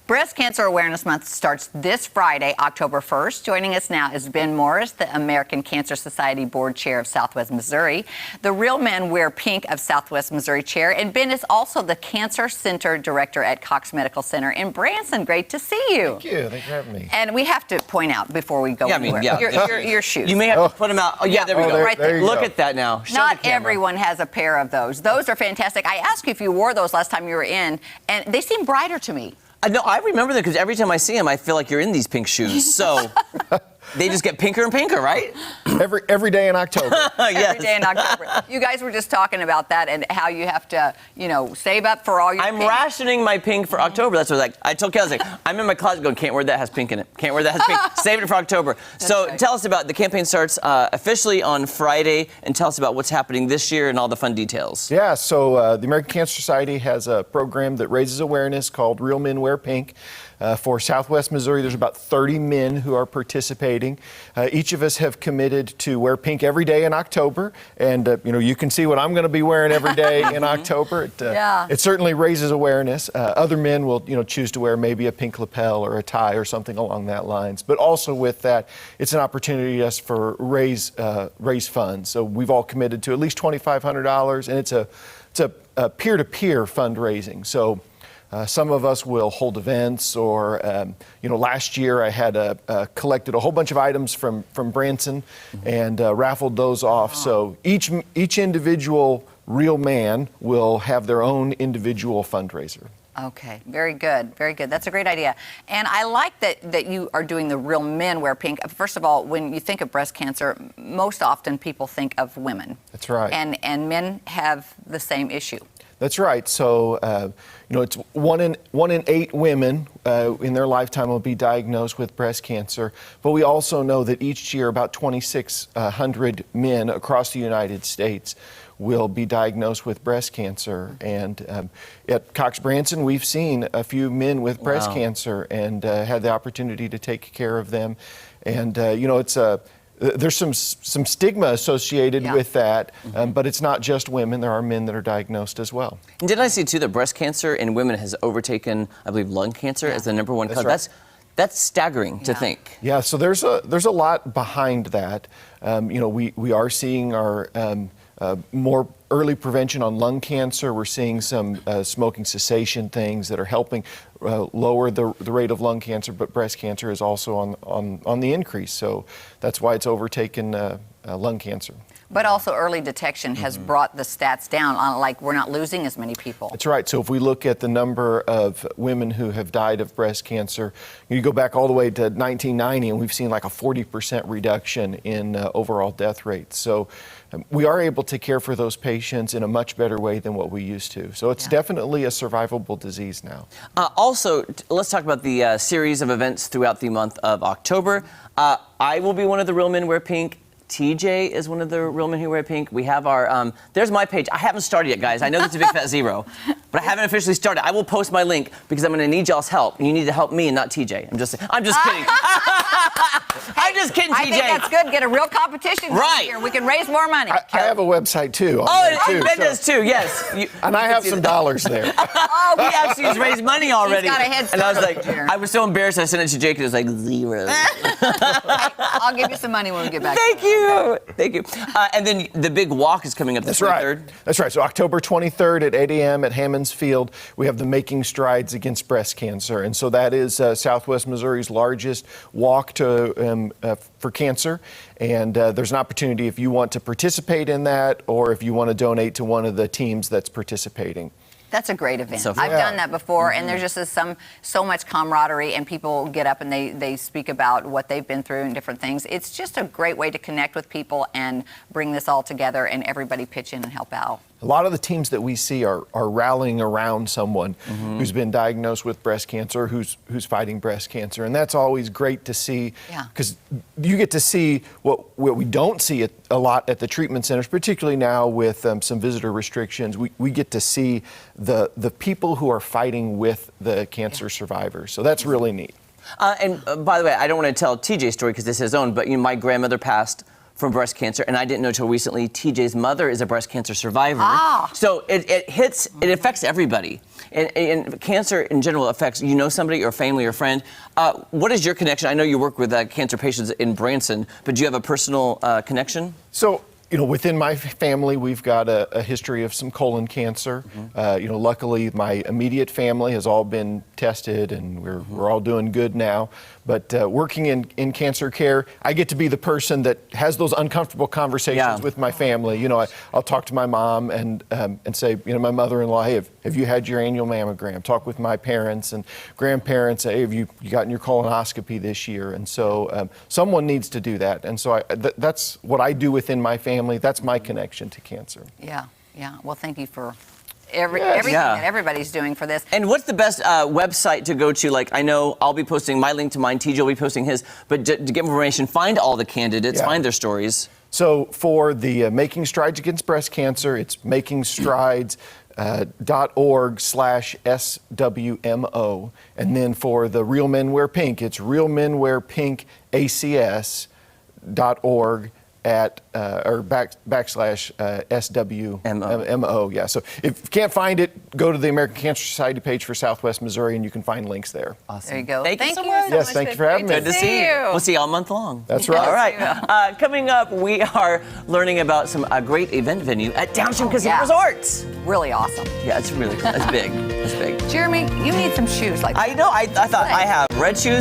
Breast Cancer Awareness Month starts this Friday, October 1st. Joining us now is Ben Morris, the American Cancer Society Board Chair of Southwest Missouri, the Real Men Wear Pink of Southwest Missouri Chair, and Ben is also the Cancer Center Director at Cox Medical Center in Branson. Great to see you. Thank you. Thanks for having me. And we have to point out before we go anywhere, your shoes. You may have to put them out. Oh, yeah, there we go. Right there. Look at that now. Show Not everyone has a pair of those. Those are fantastic. I asked you if you wore those last time you were in, and they seem brighter to me. No, I remember them because every time I see them, I feel like you're in these pink shoes. So they just get pinker and pinker, right? Every day in October. Yes. Every day in October. You guys were just talking about that and how you have to, save up for all your I'm pink. rationing my pink for October. That's what I told Kelly, I'm in my closet going, can't wear that, has pink in it. Can't wear that, has pink. Save it for October. So right. Tell us about, the campaign starts officially on Friday, and tell us about what's happening this year and all the fun details. Yeah, so the American Cancer Society has a program that raises awareness called Real Men Wear Pink. For Southwest Missouri, there's about 30 men who are participating. Each of us have committed to wear pink every day in October, and you can see what I'm going to be wearing every day in October. It certainly raises awareness. Other men will choose to wear maybe a pink lapel or a tie or something along that lines. But also with that, it's an opportunity for raise funds. So we've all committed to at least $2,500, and it's a peer-to-peer fundraising. So. Some of us will hold events, or last year I had collected a whole bunch of items from Branson and raffled those off. So each individual real man will have their own individual fundraiser. Okay, very good, very good. That's a great idea. And I like that you are doing the Real Men Wear Pink. First of all, when you think of breast cancer, most often people think of women. That's right. And men have the same issue. That's right. So, it's one in 8 women in their lifetime will be diagnosed with breast cancer. But we also know that each year about 2,600 men across the United States will be diagnosed with breast cancer. And at Cox Branson, we've seen a few men with breast cancer and had the opportunity to take care of them. And, there's some stigma associated with that, but it's not just women. There are men that are diagnosed as well. And did I see, too, that breast cancer in women has overtaken, I believe, lung cancer as the #1 cause? Right. That's staggering to think. Yeah, so there's a lot behind that. We are seeing our more early prevention on lung cancer. We're seeing some smoking cessation things that are helping lower the rate of lung cancer, but breast cancer is also on the increase. So that's why it's overtaken lung cancer. But also early detection has brought the stats down, like we're not losing as many people. That's right. So if we look at the number of women who have died of breast cancer, you go back all the way to 1990, and we've seen like a 40% reduction in overall death rates. So we are able to care for those patients in a much better way than what we used to. So it's definitely a survivable disease now. Also, let's talk about the series of events throughout the month of October. I will be one of the Real Men Wear Pink. TJ is one of the Real Men who wear pink. We have our, there's my page. I haven't started yet, guys. I know that's a big fat zero, but I haven't officially started. I will post my link because I'm going to need y'all's help. You need to help me and not TJ. I'm just kidding. I'm just kidding, TJ. I think that's good. Get a real competition going here. We can raise more money. I have a website too. And Ben does too, yes. And I have some dollars there. Oh, we actually just raised money already. He's got a head start. And I was like, I was so embarrassed. I sent it to Jake. It was like 0. I'll give you some money when we get back. Thank you. Thank you. And then the big walk is coming up the 23rd. That's right. So October 23rd at 8 a.m. at Hammons Field, we have the Making Strides Against Breast Cancer. And so that is Southwest Missouri's largest walk for cancer. And there's an opportunity if you want to participate in that or if you want to donate to one of the teams that's participating. That's a great event. So I've done that before, and there's just so much camaraderie, and people get up and they speak about what they've been through and different things. It's just a great way to connect with people and bring this all together, and everybody pitch in and help out. A lot of the teams that we see are rallying around someone who's been diagnosed with breast cancer, who's fighting breast cancer, and that's always great to see because you get to see what we don't see a lot at the treatment centers, particularly now with some visitor restrictions. We get to see the people who are fighting with the cancer survivors, so that's really neat. And by the way, I don't want to tell TJ's story because it's his own, but my grandmother passed from breast cancer, and I didn't know till recently TJ's mother is a breast cancer survivor. So it affects everybody. And cancer in general affects, somebody or family or friend. What is your connection? I know you work with cancer patients in Branson, but do you have a personal connection? So, within my family, we've got a history of some colon cancer. Luckily, my immediate family has all been tested, and we're all doing good now. But working in cancer care, I get to be the person that has those uncomfortable conversations with my family. I'll talk to my mom and say, my mother-in-law, hey, have you had your annual mammogram? Talk with my parents and grandparents, hey, have you gotten your colonoscopy this year? And so someone needs to do that. And so that's what I do within my family. That's my connection to cancer. Yeah. Well, thank you for everything that everybody's doing for this. And what's the best website to go to? Like, I know I'll be posting my link to mine, TJ will be posting his, but to get more information, find all the candidates, find their stories. So for the Making Strides Against Breast Cancer, it's makingstrides.org/SWMO. And then for the Real Men Wear Pink, it's realmenwearpinkacs.org /SWMO. Yeah. So if you can't find it, go to the American Cancer Society page for Southwest Missouri, and you can find links there. Awesome. There you go. Thank you so much. Yes, thank you for having me. Good to see you. We'll see you all month long. That's right. All right. Coming up, we are learning about a great event venue at Downstream Casino Resort. Really awesome. Yeah, it's really cool. It's big. It's big. Jeremy, you need some shoes like that. I know. I thought I have red shoes,